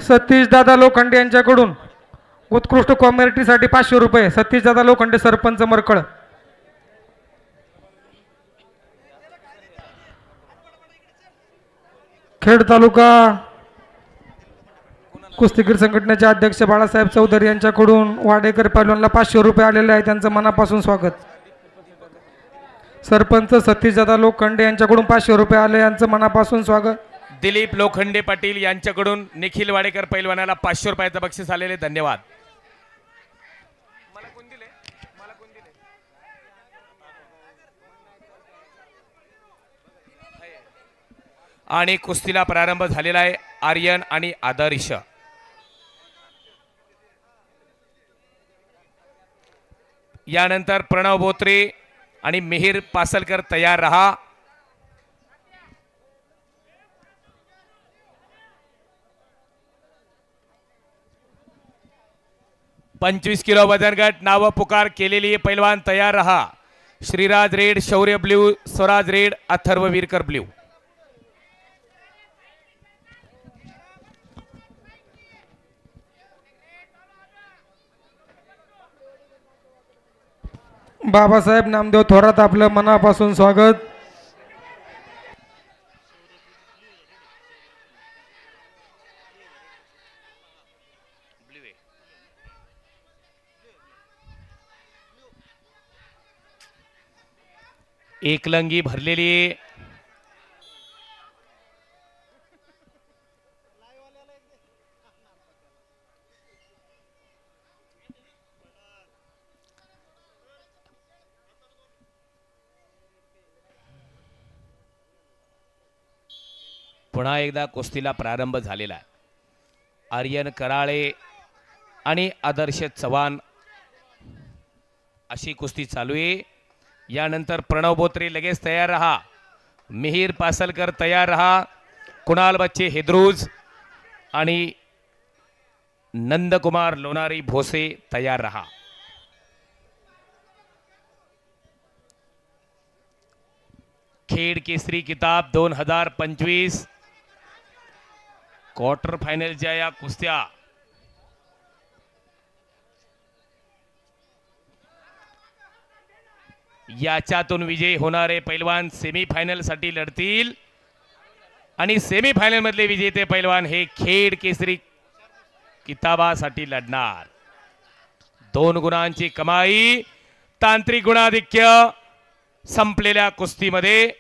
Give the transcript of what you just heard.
सतीश दादा लोखंडे यांच्याकडून उत्कृष्ट कॉमेडिटीसाठी 500 रुपये। सतीश दादा लोखंडे, सरपंच मरकळ। खेड तालुका कुस्तीगीर संघटनेचे अध्यक्ष बाळासाहेब चौधरी यांच्याकडून वाडेकर पैलवानला 500 रुपये आलेले आहे, त्यांचं मनापासून स्वागत। सरपंच सतीश दादा लोखंडे यांच्याकडून 500 रुपये आले, यांचं मनापासून स्वागत। दिलीप लोखंडे पाटील यांच्याकडून निखिल वाडेकर पैलवानाला 500 रुपयाचं बक्षीस आलेले, धन्यवाद। आणि कुस्तीला प्रारंभ झालेला आहे आर्यन आणि आदर्श। यानंतर प्रणव बोत्रे आणि मिहिर पासलकर तयार रहा। पंचवीस किलो वजन गट नाव पुकार केलेली पैलवान तयार रहा। Shriraj red, Shaurya blue, Swaraj red, Atharva Veerkar blue. Babasaheb Namdev Thorat, आपलं मनापासून स्वागत। एकलंगी भरलेली पुन्हा एकदा कुस्तीला प्रारंभ झालेला आहे। आर्यन कराळे आणि आदर्श चव्हाण अशी कुस्ती चालू आहे। यानंतर प्रणव बोत्रे लगेच तयार रहा, मिहिर पासलकर तयार रहा, कुणाल बच्चे हेद्रूज आणि नंदकुमार लोणारी भोसे तयार रहा। खेड केसरी किताब 2025 क्वार्टर फायनलच्या या कुस्त्या याच्यातून विजयी होणारे पैलवान सेमीफायनल साठी लढतील आणि सेमीफायनल मधले विजेते पैलवान हे खेड केसरी किताबासाठी लढणार। 2 गुणांची कमाई, तांत्रिक गुणाधिक्य संपलेल्या कुस्तीमध्ये